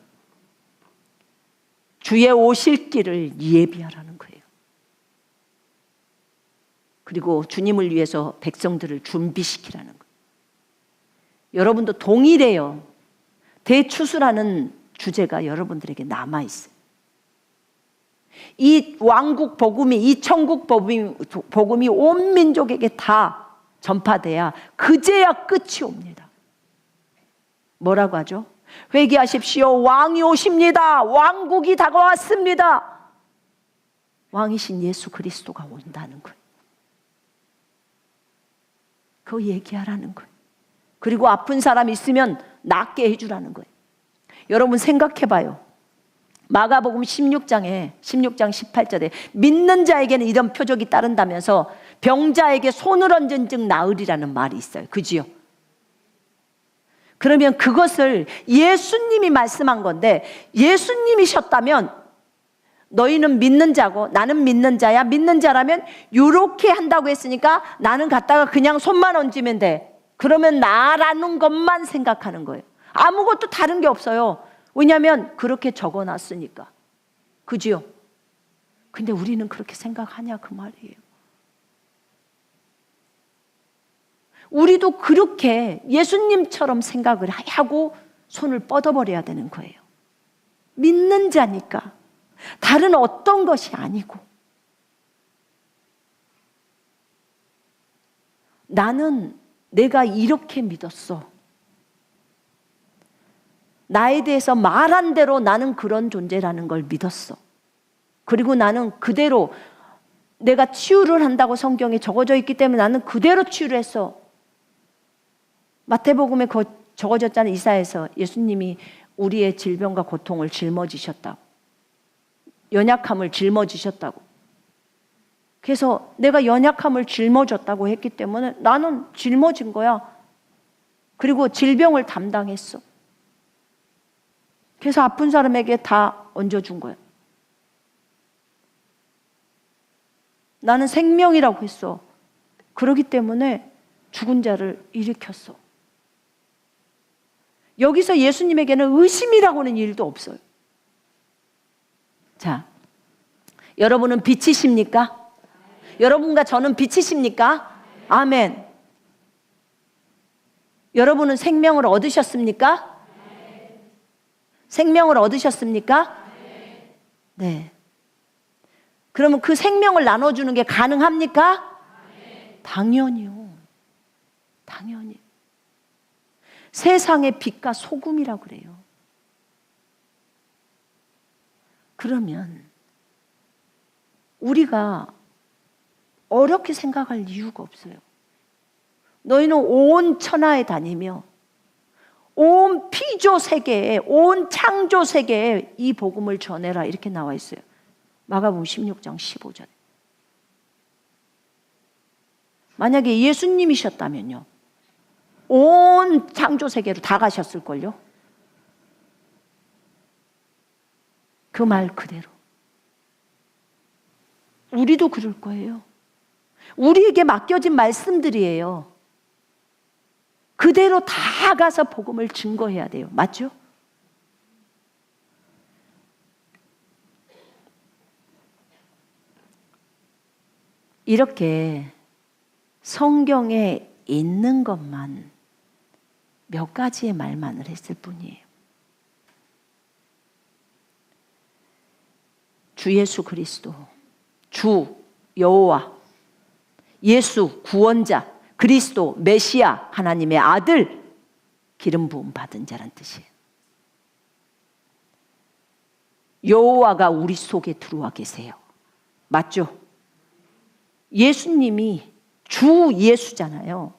주의 오실 길을 예비하라는 거예요. 그리고 주님을 위해서 백성들을 준비시키라는 거예요. 여러분도 동일해요. 대추수라는 주제가 여러분들에게 남아있어요. 이 왕국 복음이, 이 천국 복음이 온 민족에게 다 전파돼야 그제야 끝이 옵니다. 뭐라고 하죠? 회개하십시오. 왕이 오십니다. 왕국이 다가왔습니다. 왕이신 예수 그리스도가 온다는 거예요. 그거 얘기하라는 거예요. 그리고 아픈 사람 있으면 낫게 해주라는 거예요. 여러분 생각해봐요. 마가복음 16장 18절에 믿는 자에게는 이런 표적이 따른다면서 병자에게 손을 얹은 즉 나으리라는 말이 있어요. 그지요? 그러면 그것을 예수님이 말씀한 건데, 예수님이셨다면 너희는 믿는 자고 나는 믿는 자야. 믿는 자라면 이렇게 한다고 했으니까 나는 갔다가 그냥 손만 얹으면 돼. 그러면 나라는 것만 생각하는 거예요. 아무것도 다른 게 없어요. 왜냐하면 그렇게 적어놨으니까. 그지요? 근데 우리는 그렇게 생각하냐 그 말이에요. 우리도 그렇게 예수님처럼 생각을 하고 손을 뻗어버려야 되는 거예요. 믿는 자니까. 다른 어떤 것이 아니고. 나는 내가 이렇게 믿었어. 나에 대해서 말한 대로 나는 그런 존재라는 걸 믿었어. 그리고 나는 그대로 내가 치유를 한다고 성경에 적어져 있기 때문에 나는 그대로 치유를 했어. 마태복음에 적어졌잖아요. 이사야에서 예수님이 우리의 질병과 고통을 짊어지셨다고. 연약함을 짊어지셨다고. 그래서 내가 연약함을 짊어졌다고 했기 때문에 나는 짊어진 거야. 그리고 질병을 담당했어. 그래서 아픈 사람에게 다 얹어준 거야. 나는 생명이라고 했어. 그렇기 때문에 죽은 자를 일으켰어. 여기서 예수님에게는 의심이라고는 일도 없어요. 자, 여러분은 빛이십니까? 여러분과 저는 빛이십니까? 아멘. 여러분은 생명을 얻으셨습니까? 생명을 얻으셨습니까? 네. 그러면 그 생명을 나눠주는 게 가능합니까? 당연히요. 당연히. 세상의 빛과 소금이라고 그래요. 그러면 우리가 어렵게 생각할 이유가 없어요. 너희는 온 천하에 다니며 온 피조 세계에, 온 창조 세계에 이 복음을 전해라 이렇게 나와 있어요. 마가복음 16장 15절에. 만약에 예수님이셨다면요, 온 창조 세계로 다 가셨을걸요. 그 말 그대로. 우리도 그럴 거예요. 우리에게 맡겨진 말씀들이에요. 그대로 다 가서 복음을 증거해야 돼요. 맞죠? 이렇게 성경에 있는 것만 몇 가지의 말만을 했을 뿐이에요. 주 예수 그리스도, 주 여호와, 예수 구원자, 그리스도 메시아 하나님의 아들, 기름 부음 받은 자란 뜻이에요. 여호와가 우리 속에 들어와 계세요. 맞죠? 예수님이 주 예수잖아요.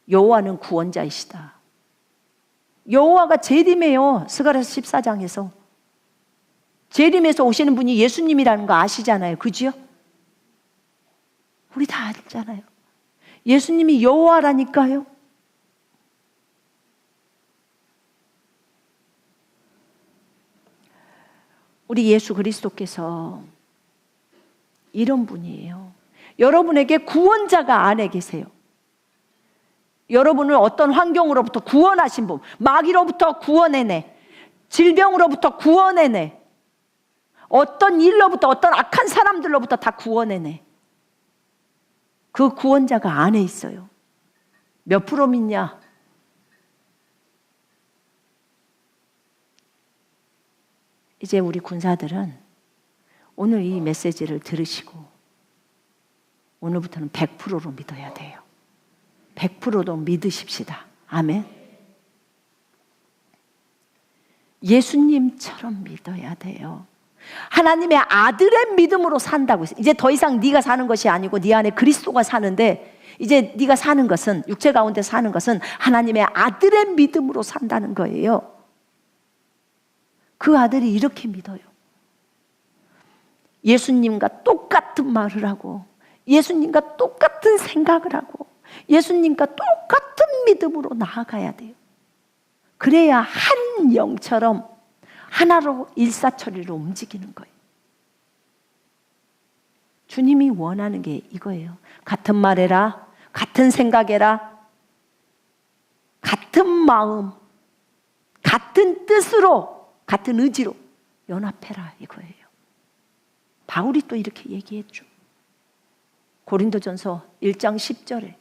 여호와는 구원자이시다. 여호와가 재림해요. 스가랴서 14장에서. 재림에서 오시는 분이 예수님이라는 거 아시잖아요. 그죠? 우리 다 알잖아요. 예수님이 여호와라니까요. 우리 예수 그리스도께서 이런 분이에요. 여러분에게 구원자가 안에 계세요. 여러분을 어떤 환경으로부터 구원하신 분, 마귀로부터 구원해내, 질병으로부터 구원해내, 어떤 일로부터, 어떤 악한 사람들로부터 다 구원해내. 그 구원자가 안에 있어요. 몇 프로 믿냐? 이제 우리 군사들은 오늘 이 메시지를 들으시고 오늘부터는 100%로 믿어야 돼요. 100%도 믿으십시다. 아멘. 예수님처럼 믿어야 돼요. 하나님의 아들의 믿음으로 산다고 했어요. 이제 더 이상 네가 사는 것이 아니고 네 안에 그리스도가 사는데, 이제 네가 사는 것은, 육체 가운데 사는 것은 하나님의 아들의 믿음으로 산다는 거예요. 그 아들이 이렇게 믿어요. 예수님과 똑같은 말을 하고, 예수님과 똑같은 생각을 하고, 예수님과 똑같은 믿음으로 나아가야 돼요. 그래야 한 영처럼 하나로 일사천리로 움직이는 거예요. 주님이 원하는 게 이거예요. 같은 말 해라, 같은 생각해라, 같은 마음, 같은 뜻으로, 같은 의지로 연합해라 이거예요. 바울이 또 이렇게 얘기했죠. 고린도전서 1장 10절에,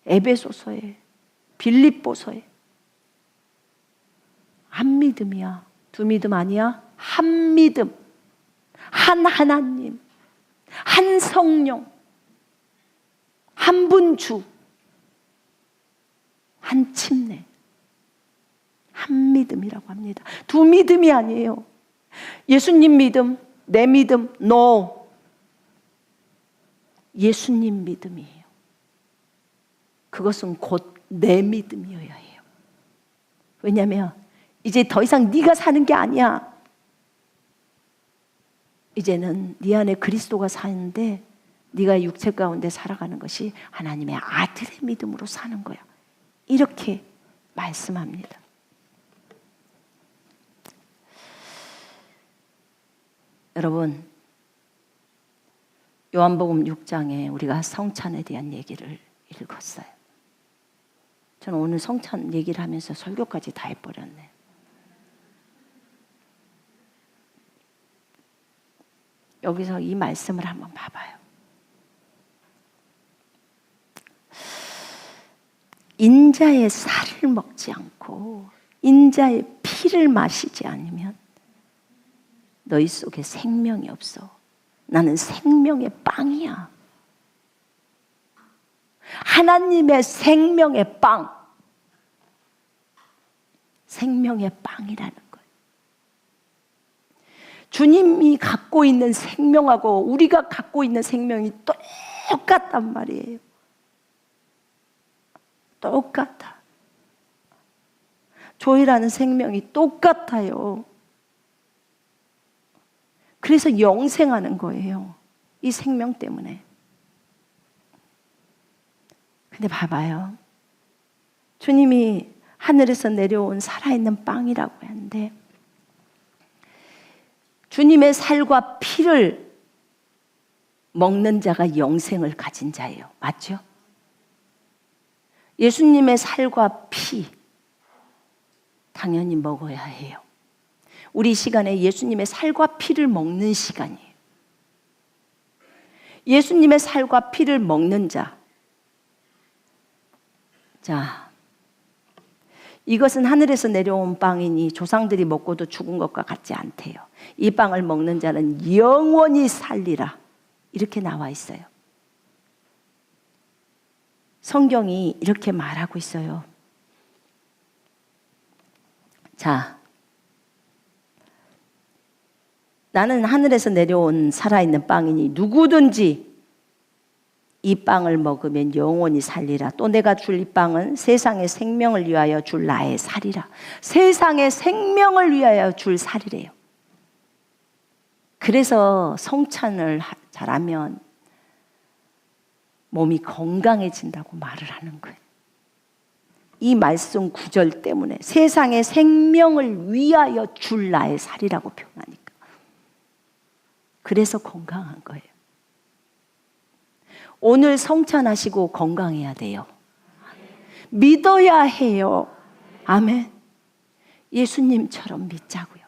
에베소서에, 빌립보서에. 한 믿음이야. 두 믿음 아니야. 한 믿음, 한 하나님, 한 성령, 한 분 주, 한 침례, 한 믿음이라고 합니다. 두 믿음이 아니에요. 예수님 믿음, 내 믿음, no. 예수님 믿음이에요. 그것은 곧 내 믿음이어야 해요. 왜냐하면 이제 더 이상 네가 사는 게 아니야. 이제는 네 안에 그리스도가 사는데 네가 육체 가운데 살아가는 것이 하나님의 아들의 믿음으로 사는 거야. 이렇게 말씀합니다. 여러분, 요한복음 6장에 우리가 성찬에 대한 얘기를 읽었어요. 저는 오늘 성찬 얘기를 하면서 설교까지 다 해버렸네. 여기서 이 말씀을 한번 봐봐요. 인자의 살을 먹지 않고 인자의 피를 마시지 않으면 너희 속에 생명이 없어. 나는 생명의 빵이야. 하나님의 생명의 빵. 생명의 빵이라는 거예요. 주님이 갖고 있는 생명하고 우리가 갖고 있는 생명이 똑같단 말이에요. 똑같아. 조이라는 생명이 똑같아요. 그래서 영생하는 거예요. 이 생명 때문에. 근데 봐봐요. 주님이 하늘에서 내려온 살아있는 빵이라고 하는데 주님의 살과 피를 먹는 자가 영생을 가진 자예요. 맞죠? 예수님의 살과 피 당연히 먹어야 해요. 우리 시간에 예수님의 살과 피를 먹는 시간이에요. 예수님의 살과 피를 먹는 자. 자, 이것은 하늘에서 내려온 빵이니 조상들이 먹고도 죽은 것과 같지 않대요. 이 빵을 먹는 자는 영원히 살리라. 이렇게 나와 있어요. 성경이 이렇게 말하고 있어요. 자, 나는 하늘에서 내려온 살아있는 빵이니 누구든지 이 빵을 먹으면 영원히 살리라. 또 내가 줄 이 빵은 세상의 생명을 위하여 줄 나의 살이라. 세상의 생명을 위하여 줄 살이래요. 그래서 성찬을 잘하면 몸이 건강해진다고 말을 하는 거예요. 이 말씀 구절 때문에 세상의 생명을 위하여 줄 나의 살이라고 표현하니까. 그래서 건강한 거예요. 오늘 성찬하시고 건강해야 돼요. 믿어야 해요. 아멘. 예수님처럼 믿자고요.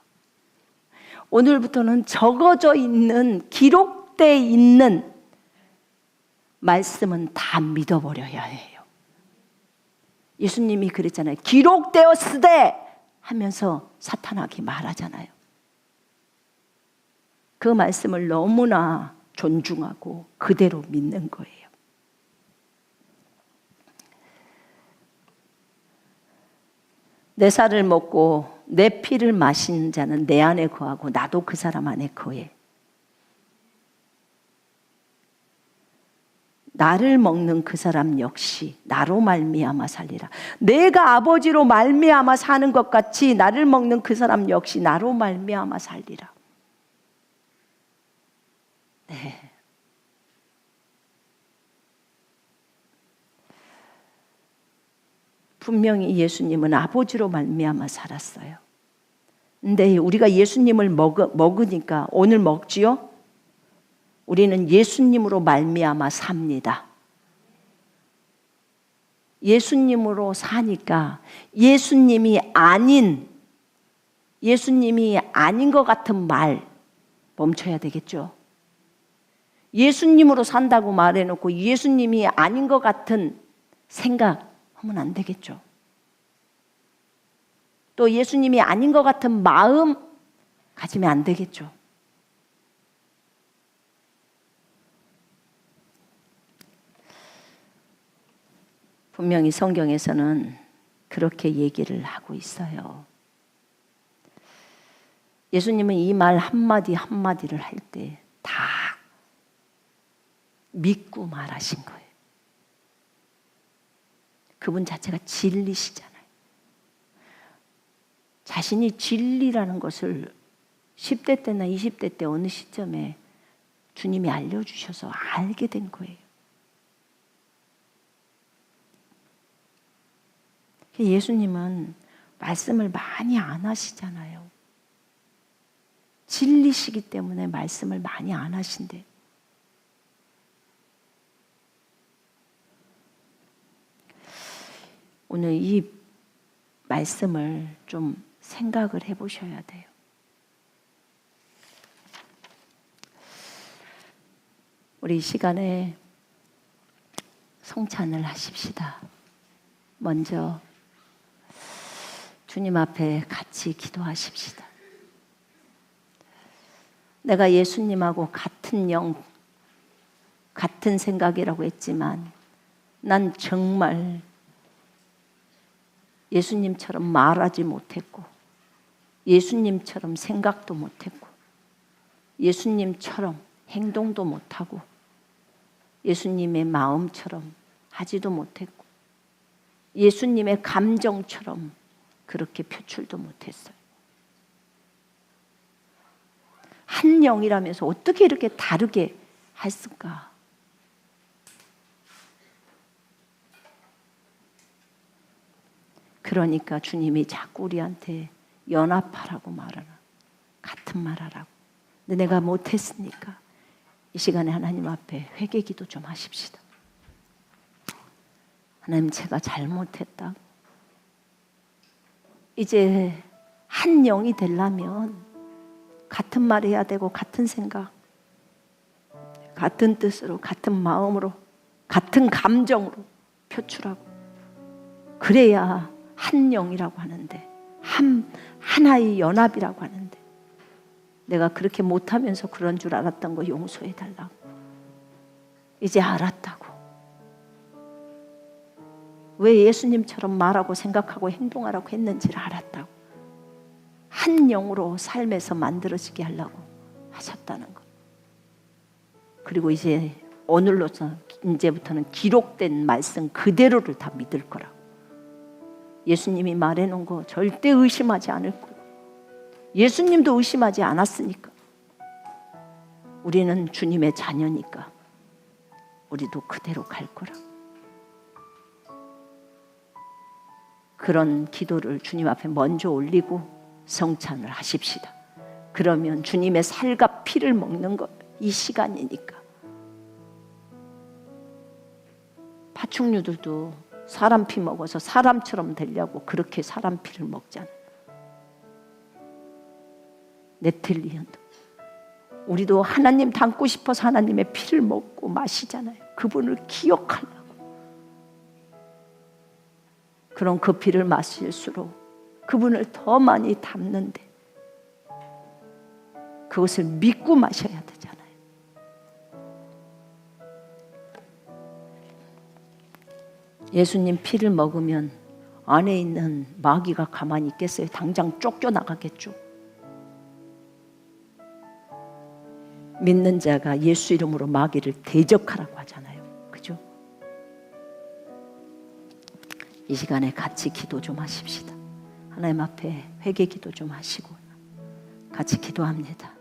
오늘부터는 적어져 있는, 기록되어 있는 말씀은 다 믿어버려야 해요. 예수님이 그랬잖아요. 기록되었으되 하면서 사탄에게 말하잖아요. 그 말씀을 너무나 존중하고 그대로 믿는 거예요. 내 살을 먹고 내 피를 마시는 자는 내 안에 거하고 나도 그 사람 안에 거해. 나를 먹는 그 사람 역시 나로 말미암아 살리라. 내가 아버지로 말미암아 사는 것 같이 나를 먹는 그 사람 역시 나로 말미암아 살리라. 네. 분명히 예수님은 아버지로 말미암아 살았어요. 근데 우리가 예수님을 먹으니까 오늘 먹지요? 우리는 예수님으로 말미암아 삽니다. 예수님으로 사니까 예수님이 아닌 것 같은 말 멈춰야 되겠죠. 예수님으로 산다고 말해놓고 예수님이 아닌 것 같은 생각하면 안 되겠죠. 또 예수님이 아닌 것 같은 마음 가지면 안 되겠죠. 분명히 성경에서는 그렇게 얘기를 하고 있어요. 예수님은 이 말 한마디 한마디를 할 때 다 믿고 말하신 거예요. 그분 자체가 진리시잖아요. 자신이 진리라는 것을 10대 때나 20대 때 어느 시점에 주님이 알려주셔서 알게 된 거예요. 예수님은 말씀을 많이 안 하시잖아요. 진리시기 때문에 말씀을 많이 안 하신대. 오늘 이 말씀을 좀 생각을 해보셔야 돼요. 우리 이 시간에 성찬을 하십시다. 먼저 주님 앞에 같이 기도하십시다. 내가 예수님하고 같은 영, 같은 생각이라고 했지만 난 정말 예수님처럼 말하지 못했고 예수님처럼 생각도 못했고 예수님처럼 행동도 못하고 예수님의 마음처럼 하지도 못했고 예수님의 감정처럼 그렇게 표출도 못했어요. 한 영이라면서 어떻게 이렇게 다르게 했을까? 그러니까 주님이 자꾸 우리한테 연합하라고 말하라. 같은 말하라고. 근데 내가 못했으니까 이 시간에 하나님 앞에 회개기도 좀 하십시다. 하나님, 제가 잘못했다. 이제 한 영이 되려면 같은 말 해야 되고 같은 생각, 같은 뜻으로, 같은 마음으로, 같은 감정으로 표출하고 그래야 한 영이라고 하는데 하나의 연합이라고 하는데 내가 그렇게 못하면서 그런 줄 알았던 거 용서해 달라고. 이제 알았다고. 왜 예수님처럼 말하고 생각하고 행동하라고 했는지를 알았다고. 한 영으로 삶에서 만들어지게 하려고 하셨다는 것. 그리고 이제 오늘로서 이제부터는 기록된 말씀 그대로를 다 믿을 거라고. 예수님이 말해놓은 거 절대 의심하지 않을 거고 예수님도 의심하지 않았으니까. 우리는 주님의 자녀니까 우리도 그대로 갈 거라. 그런 기도를 주님 앞에 먼저 올리고 성찬을 하십시다. 그러면 주님의 살과 피를 먹는 것, 이 시간이니까. 파충류들도 사람 피 먹어서 사람처럼 되려고 그렇게 사람 피를 먹잖아. 넵틸리언도 우리도 하나님 닮고 싶어서 하나님의 피를 먹고 마시잖아요. 그분을 기억하려고. 그럼 그 피를 마실수록 그분을 더 많이 닮는데 그것을 믿고 마셔야 되잖아요. 예수님 피를 먹으면 안에 있는 마귀가 가만히 있겠어요? 당장 쫓겨나가겠죠. 믿는 자가 예수 이름으로 마귀를 대적하라고 하잖아요. 그죠? 이 시간에 같이 기도 좀 하십시다. 하나님 앞에 회개 기도 좀 하시고 같이 기도합니다.